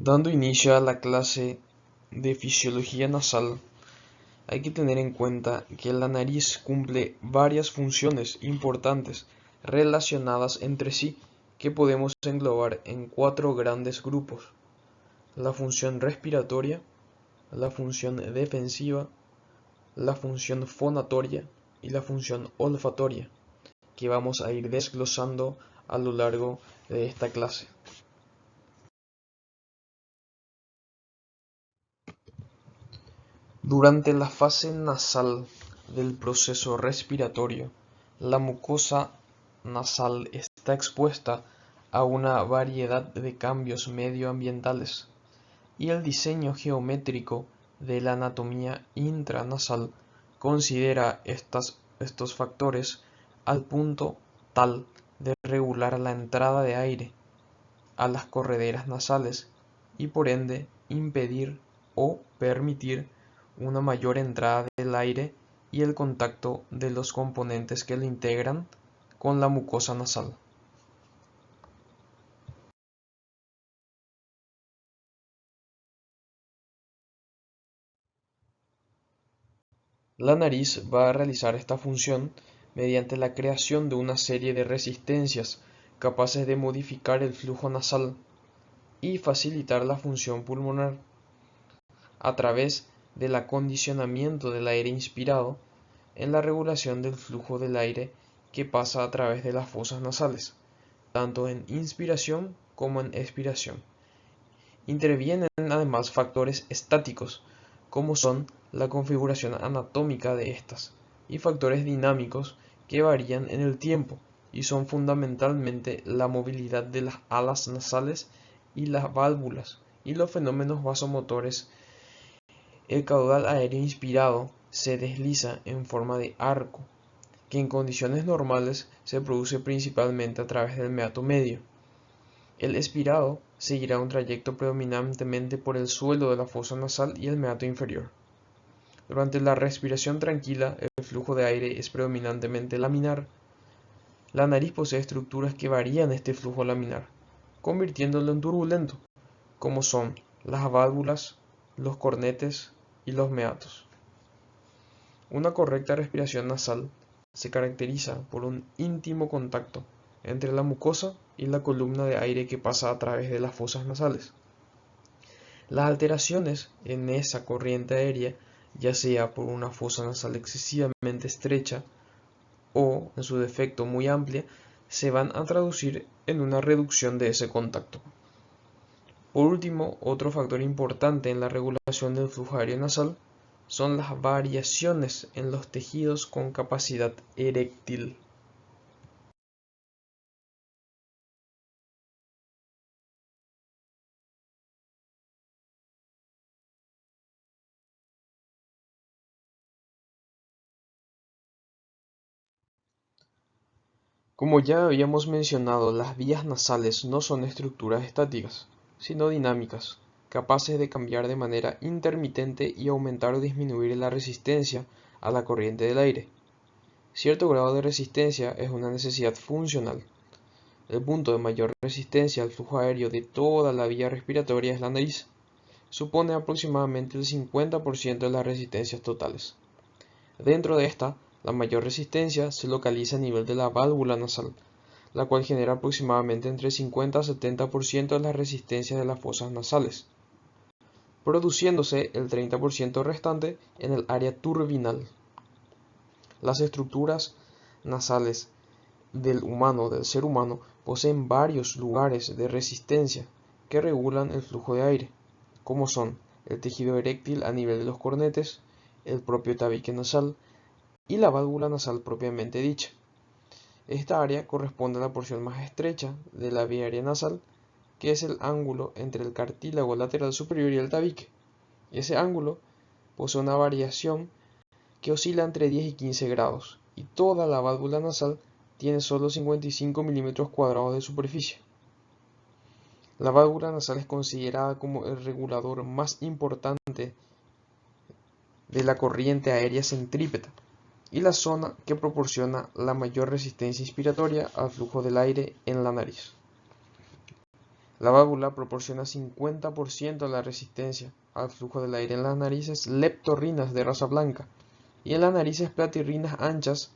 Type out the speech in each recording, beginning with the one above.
Dando inicio a la clase de fisiología nasal, hay que tener en cuenta que la nariz cumple varias funciones importantes relacionadas entre sí que podemos englobar en cuatro grandes grupos: la función respiratoria, la función defensiva, la función fonatoria y la función olfatoria, que vamos a ir desglosando a lo largo de esta clase. Durante la fase nasal del proceso respiratorio, la mucosa nasal está expuesta a una variedad de cambios medioambientales, y el diseño geométrico de la anatomía intranasal considera estos factores al punto tal de regular la entrada de aire a las correderas nasales y por ende impedir o permitir una mayor entrada del aire y el contacto de los componentes que lo integran con la mucosa nasal. La nariz va a realizar esta función mediante la creación de una serie de resistencias capaces de modificar el flujo nasal y facilitar la función pulmonar a través del acondicionamiento del aire inspirado en la regulación del flujo del aire que pasa a través de las fosas nasales, tanto en inspiración como en expiración. Intervienen además factores estáticos, como son la configuración anatómica de estas, y factores dinámicos que varían en el tiempo y son fundamentalmente la movilidad de las alas nasales y las válvulas y los fenómenos vasomotores. El caudal aéreo inspirado se desliza en forma de arco, que en condiciones normales se produce principalmente a través del meato medio. El expirado seguirá un trayecto predominantemente por el suelo de la fosa nasal y el meato inferior. Durante la respiración tranquila, el flujo de aire es predominantemente laminar. La nariz posee estructuras que varían este flujo laminar, convirtiéndolo en turbulento, como son las válvulas, los cornetes y los meatos. Una correcta respiración nasal se caracteriza por un íntimo contacto entre la mucosa y la columna de aire que pasa a través de las fosas nasales. Las alteraciones en esa corriente aérea, ya sea por una fosa nasal excesivamente estrecha o, en su defecto, muy amplia, se van a traducir en una reducción de ese contacto. Por último, otro factor importante en la regulación del flujo aéreo nasal son las variaciones en los tejidos con capacidad eréctil. Como ya habíamos mencionado, las vías nasales no son estructuras estáticas, sino dinámicas, capaces de cambiar de manera intermitente y aumentar o disminuir la resistencia a la corriente del aire. Cierto grado de resistencia es una necesidad funcional. El punto de mayor resistencia al flujo aéreo de toda la vía respiratoria es la nariz. Supone aproximadamente el 50% de las resistencias totales. Dentro de esta, la mayor resistencia se localiza a nivel de la válvula nasal, la cual genera aproximadamente entre 50 a 70% de las resistencias de las fosas nasales, produciéndose el 30% restante en el área turbinal. Las estructuras nasales del ser humano, poseen varios lugares de resistencia que regulan el flujo de aire, como son el tejido eréctil a nivel de los cornetes, el propio tabique nasal y la válvula nasal propiamente dicha. Esta área corresponde a la porción más estrecha de la vía aérea nasal, que es el ángulo entre el cartílago lateral superior y el tabique. Ese ángulo posee una variación que oscila entre 10 y 15 grados, y toda la válvula nasal tiene solo 55 milímetros cuadrados de superficie. La válvula nasal es considerada como el regulador más importante de la corriente aérea centrípeta y la zona que proporciona la mayor resistencia inspiratoria al flujo del aire en la nariz. La válvula proporciona 50% de la resistencia al flujo del aire en las narices leptorrinas de raza blanca, y en las narices platirrinas anchas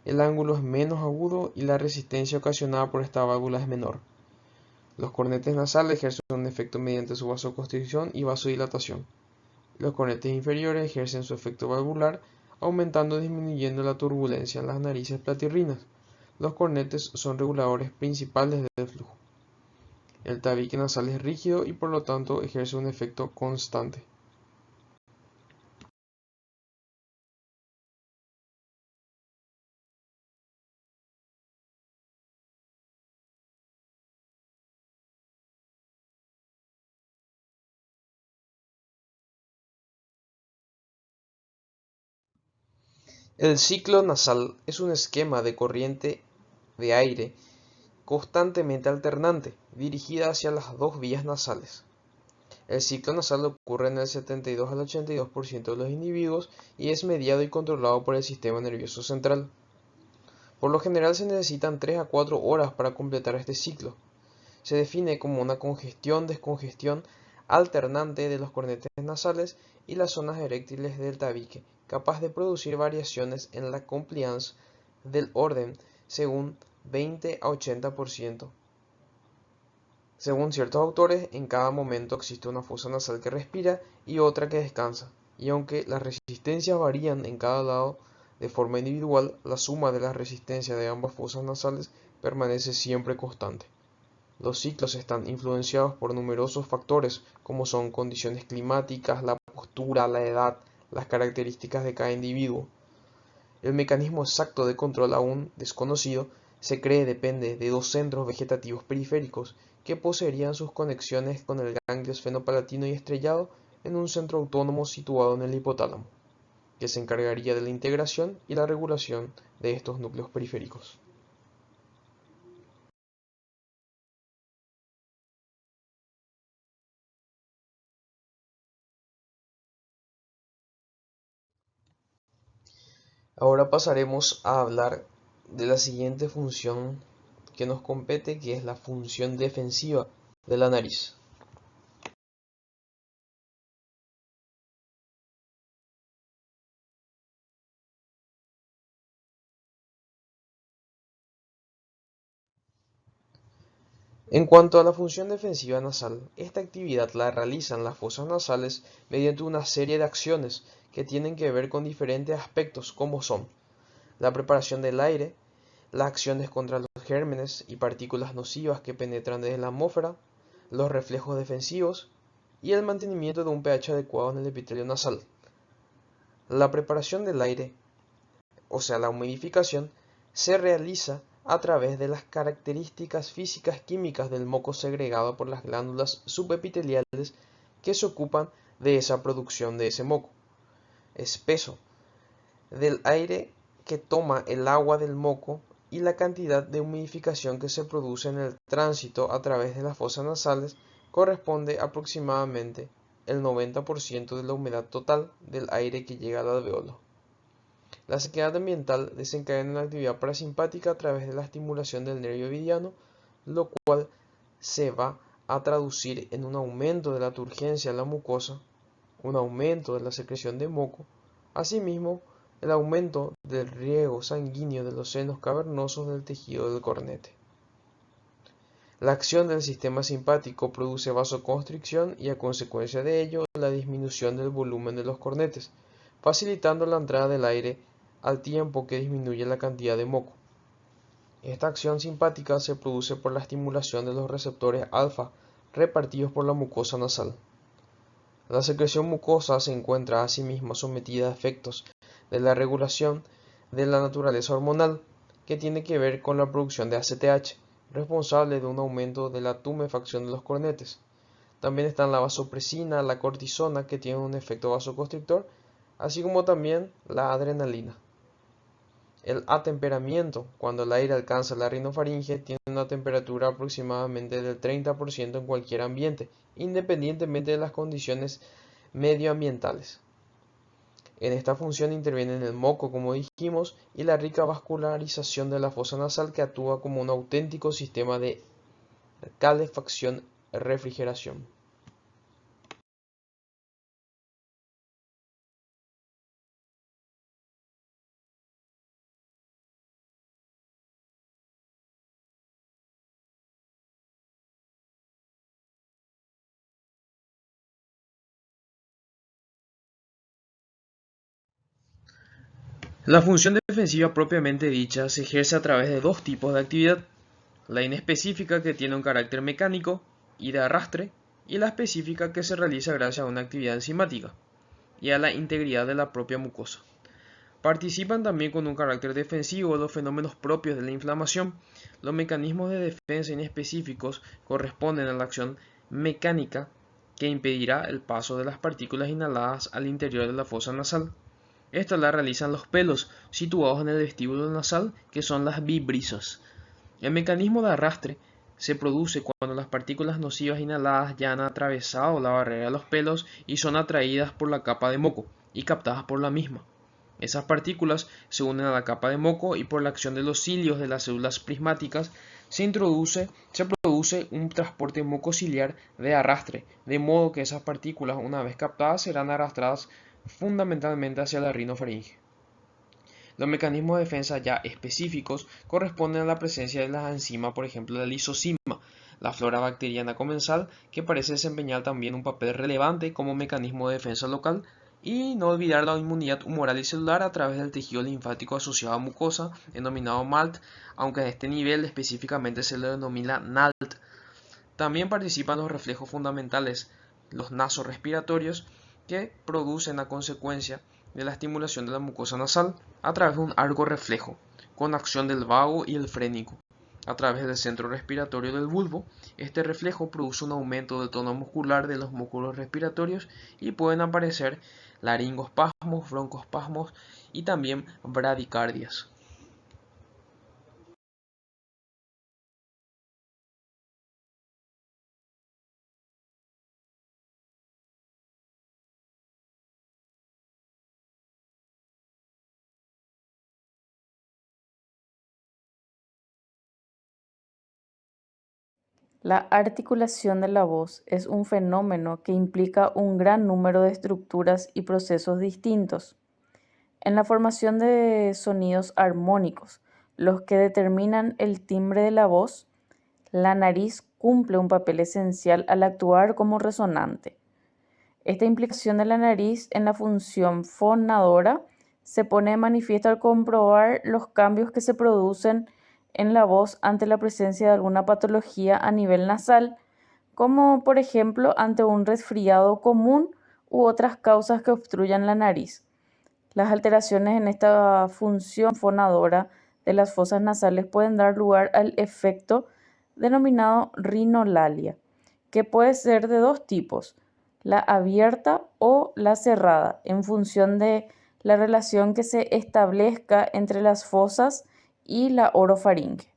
el ángulo es menos agudo y la resistencia ocasionada por esta válvula es menor. Los cornetes nasales ejercen un efecto mediante su vasoconstricción y vasodilatación. Los cornetes inferiores ejercen su efecto valvular, aumentando o disminuyendo la turbulencia en las narices platirrinas. Los cornetes son reguladores principales del flujo. El tabique nasal es rígido y por lo tanto ejerce un efecto constante. El ciclo nasal es un esquema de corriente de aire constantemente alternante, dirigida hacia las dos vías nasales. El ciclo nasal ocurre en el 72 al 82% de los individuos y es mediado y controlado por el sistema nervioso central. Por lo general se necesitan 3 a 4 horas para completar este ciclo. Se define como una congestión-descongestión alternante de los cornetes nasales y las zonas eréctiles del tabique, capaz de producir variaciones en la compliance del orden según 20 a 80%. Según ciertos autores, en cada momento existe una fosa nasal que respira y otra que descansa, y aunque las resistencias varían en cada lado de forma individual, la suma de las resistencias de ambas fosas nasales permanece siempre constante. Los ciclos están influenciados por numerosos factores, como son condiciones climáticas, la postura, la edad, las características de cada individuo. El mecanismo exacto de control aún desconocido se cree depende de dos centros vegetativos periféricos que poseerían sus conexiones con el ganglio esfenopalatino y estrellado en un centro autónomo situado en el hipotálamo, que se encargaría de la integración y la regulación de estos núcleos periféricos. Ahora pasaremos a hablar de la siguiente función que nos compete, que es la función defensiva de la nariz. En cuanto a la función defensiva nasal, esta actividad la realizan las fosas nasales mediante una serie de acciones que tienen que ver con diferentes aspectos como son la preparación del aire, las acciones contra los gérmenes y partículas nocivas que penetran desde la atmósfera, los reflejos defensivos y el mantenimiento de un pH adecuado en el epitelio nasal. La preparación del aire, o sea la humidificación, se realiza a través de las características físicas químicas del moco segregado por las glándulas subepiteliales que se ocupan de esa producción de ese moco espeso, del aire que toma el agua del moco y la cantidad de humidificación que se produce en el tránsito a través de las fosas nasales corresponde aproximadamente el 90% de la humedad total del aire que llega al alveolo. La sequedad ambiental desencadena una actividad parasimpática a través de la estimulación del nervio ovidiano, lo cual se va a traducir en un aumento de la turgencia en la mucosa, un aumento de la secreción de moco, asimismo el aumento del riego sanguíneo de los senos cavernosos del tejido del cornete. La acción del sistema simpático produce vasoconstricción y a consecuencia de ello la disminución del volumen de los cornetes, facilitando la entrada del aire al tiempo que disminuye la cantidad de moco. Esta acción simpática se produce por la estimulación de los receptores alfa repartidos por la mucosa nasal. La secreción mucosa se encuentra asimismo sometida a efectos de la regulación de la naturaleza hormonal, que tiene que ver con la producción de ACTH, responsable de un aumento de la tumefacción de los cornetes. También están la vasopresina, la cortisona, que tienen un efecto vasoconstrictor, así como también la adrenalina. El atemperamiento, cuando el aire alcanza la rinofaringe, tiene una temperatura aproximadamente del 30% en cualquier ambiente, independientemente de las condiciones medioambientales. En esta función intervienen el moco, como dijimos, y la rica vascularización de la fosa nasal que actúa como un auténtico sistema de calefacción refrigeración. La función defensiva propiamente dicha se ejerce a través de dos tipos de actividad: la inespecífica, que tiene un carácter mecánico y de arrastre, y la específica, que se realiza gracias a una actividad enzimática y a la integridad de la propia mucosa. Participan también con un carácter defensivo los fenómenos propios de la inflamación. Los mecanismos de defensa inespecíficos corresponden a la acción mecánica, que impedirá el paso de las partículas inhaladas al interior de la fosa nasal. Esta la realizan los pelos situados en el vestíbulo nasal, que son las vibrisas. El mecanismo de arrastre se produce cuando las partículas nocivas inhaladas ya han atravesado la barrera de los pelos y son atraídas por la capa de moco y captadas por la misma. Esas partículas se unen a la capa de moco y por la acción de los cilios de las células prismáticas se produce un transporte mucociliar de arrastre, de modo que esas partículas, una vez captadas, serán arrastradas fundamentalmente hacia la rinofaringe. Los mecanismos de defensa ya específicos corresponden a la presencia de las enzimas, por ejemplo la lisozima, la flora bacteriana comensal, que parece desempeñar también un papel relevante como mecanismo de defensa local, y no olvidar la inmunidad humoral y celular a través del tejido linfático asociado a mucosa, denominado MALT, aunque a este nivel específicamente se le denomina NALT. También participan los reflejos fundamentales, los nasorrespiratorios, que producen a consecuencia de la estimulación de la mucosa nasal a través de un arco reflejo, con acción del vago y el frénico. A través del centro respiratorio del bulbo, este reflejo produce un aumento del tono muscular de los músculos respiratorios y pueden aparecer laringoespasmos, broncoespasmos y también bradicardias. La articulación de la voz es un fenómeno que implica un gran número de estructuras y procesos distintos. En la formación de sonidos armónicos, los que determinan el timbre de la voz, la nariz cumple un papel esencial al actuar como resonante. Esta implicación de la nariz en la función fonadora se pone de manifiesto al comprobar los cambios que se producen en la voz ante la presencia de alguna patología a nivel nasal, como por ejemplo ante un resfriado común u otras causas que obstruyan la nariz. Las alteraciones en esta función fonadora de las fosas nasales pueden dar lugar al efecto denominado rinolalia, que puede ser de dos tipos: la abierta o la cerrada, en función de la relación que se establezca entre las fosas y la orofaringe.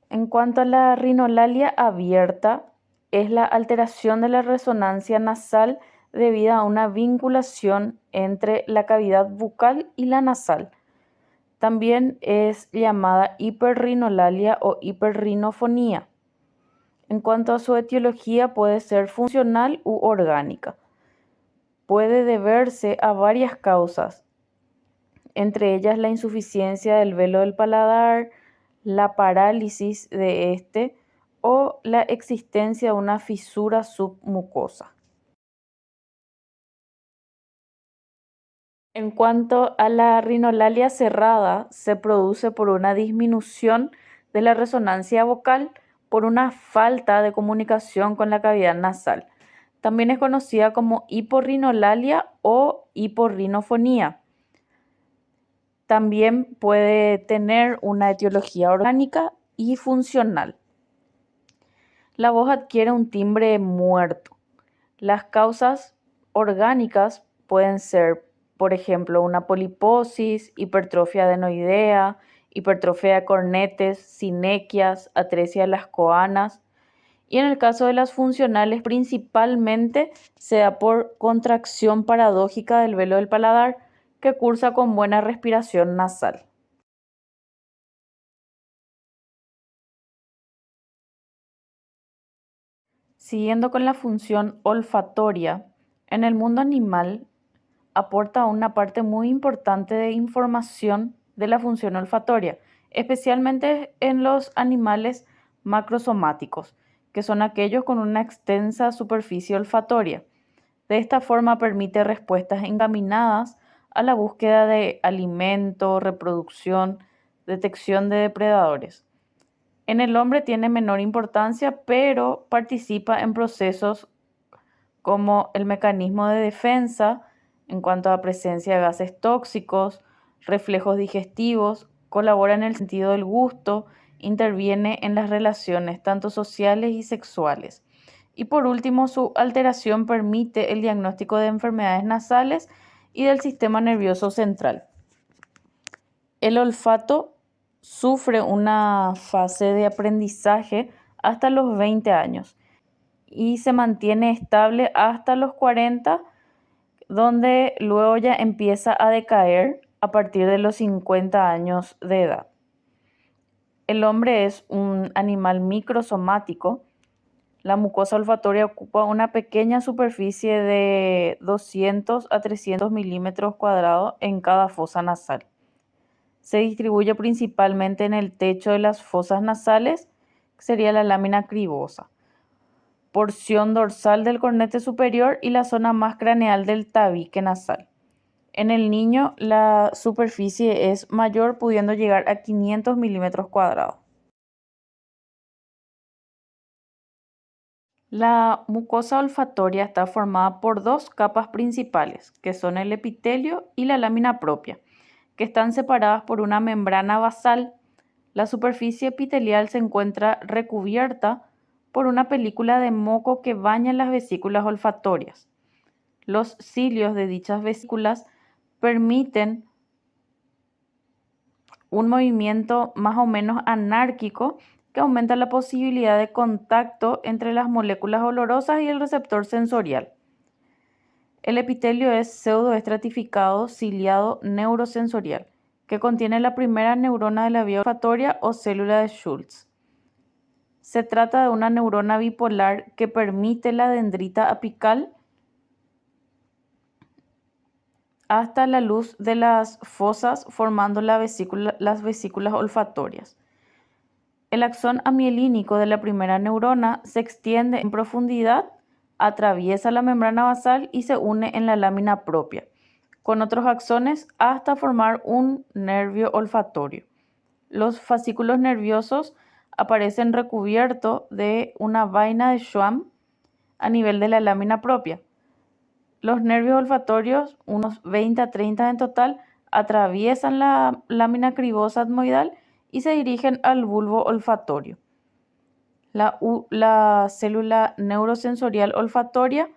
En cuanto a la rinolalia abierta, es la alteración de la resonancia nasal debida a una vinculación entre la cavidad bucal y la nasal. También es llamada hiperrinolalia o hiperrinofonía. En cuanto a su etiología, puede ser funcional u orgánica. Puede deberse a varias causas, entre ellas la insuficiencia del velo del paladar, la parálisis de este o la existencia de una fisura submucosa. En cuanto a la rinolalia cerrada, se produce por una disminución de la resonancia vocal por una falta de comunicación con la cavidad nasal. También es conocida como hiporrinolalia o hiporrinofonía. También puede tener una etiología orgánica y funcional. La voz adquiere un timbre muerto. Las causas orgánicas pueden ser, por ejemplo, una poliposis, hipertrofia adenoidea, hipertrofia de cornetes, sinequias, atresia de las coanas, Y en el caso de las funcionales, principalmente se da por contracción paradójica del velo del paladar, que cursa con buena respiración nasal. Siguiendo con la función olfatoria, en el mundo animal aporta una parte muy importante de información de la función olfatoria, especialmente en los animales macrosomáticos, que son aquellos con una extensa superficie olfatoria. De esta forma permite respuestas encaminadas a la búsqueda de alimento, reproducción, detección de depredadores. En el hombre tiene menor importancia, pero participa en procesos como el mecanismo de defensa en cuanto a presencia de gases tóxicos, reflejos digestivos, colabora en el sentido del gusto, interviene en las relaciones tanto sociales y sexuales. Y por último, su alteración permite el diagnóstico de enfermedades nasales y del sistema nervioso central. El olfato sufre una fase de aprendizaje hasta los 20 años y se mantiene estable hasta los 40, donde luego ya empieza a decaer a partir de los 50 años de edad. El hombre es un animal microsomático. La mucosa olfatoria ocupa una pequeña superficie de 200 a 300 milímetros cuadrados en cada fosa nasal. Se distribuye principalmente en el techo de las fosas nasales, que sería la lámina cribosa, porción dorsal del cornete superior y la zona más craneal del tabique nasal. En el niño, la superficie es mayor, pudiendo llegar a 500 milímetros cuadrados. La mucosa olfatoria está formada por dos capas principales, que son el epitelio y la lámina propia, que están separadas por una membrana basal. La superficie epitelial se encuentra recubierta por una película de moco que baña las vesículas olfatorias. Los cilios de dichas vesículas permiten un movimiento más o menos anárquico que aumenta la posibilidad de contacto entre las moléculas olorosas y el receptor sensorial. El epitelio es pseudoestratificado ciliado neurosensorial, que contiene la primera neurona de la vía olfatoria o célula de Schultz. Se trata de una neurona bipolar que permite la dendrita apical hasta la luz de las fosas, formando las vesículas olfatorias. El axón amielínico de la primera neurona se extiende en profundidad, atraviesa la membrana basal y se une en la lámina propia, con otros axones hasta formar un nervio olfatorio. Los fascículos nerviosos aparecen recubiertos de una vaina de Schwamm a nivel de la lámina propia. Los nervios olfatorios, unos 20 a 30 en total, atraviesan la lámina cribosa etmoidal y se dirigen al bulbo olfatorio. La célula neurosensorial olfatoria,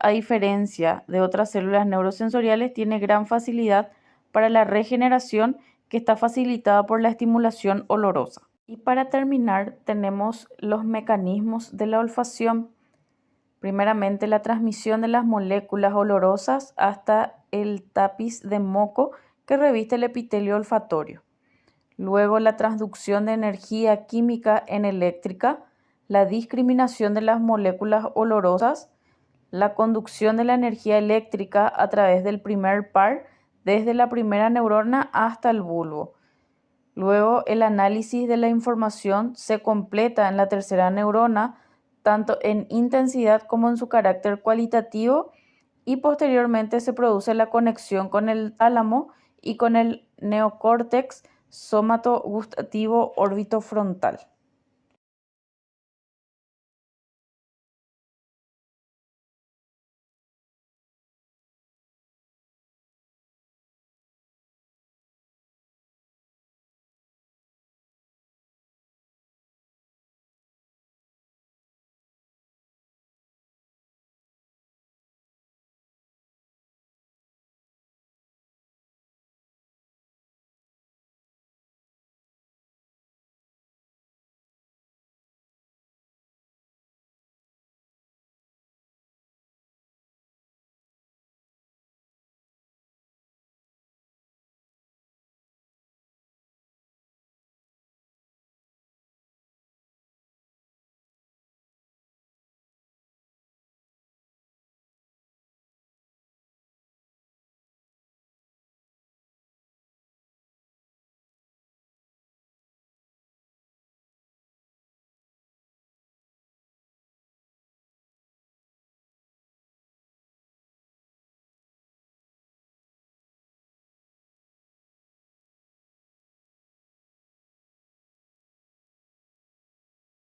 a diferencia de otras células neurosensoriales, tiene gran facilidad para la regeneración, que está facilitada por la estimulación olorosa. Y para terminar, tenemos los mecanismos de la olfacción. Primeramente, la transmisión de las moléculas olorosas hasta el tapiz de moco que reviste el epitelio olfatorio. Luego, la transducción de energía química en eléctrica, la discriminación de las moléculas olorosas, la conducción de la energía eléctrica a través del primer par desde la primera neurona hasta el bulbo. Luego, el análisis de la información se completa en la tercera neurona, tanto en intensidad como en su carácter cualitativo, y posteriormente se produce la conexión con el tálamo y con el neocórtex somatogustativo orbitofrontal.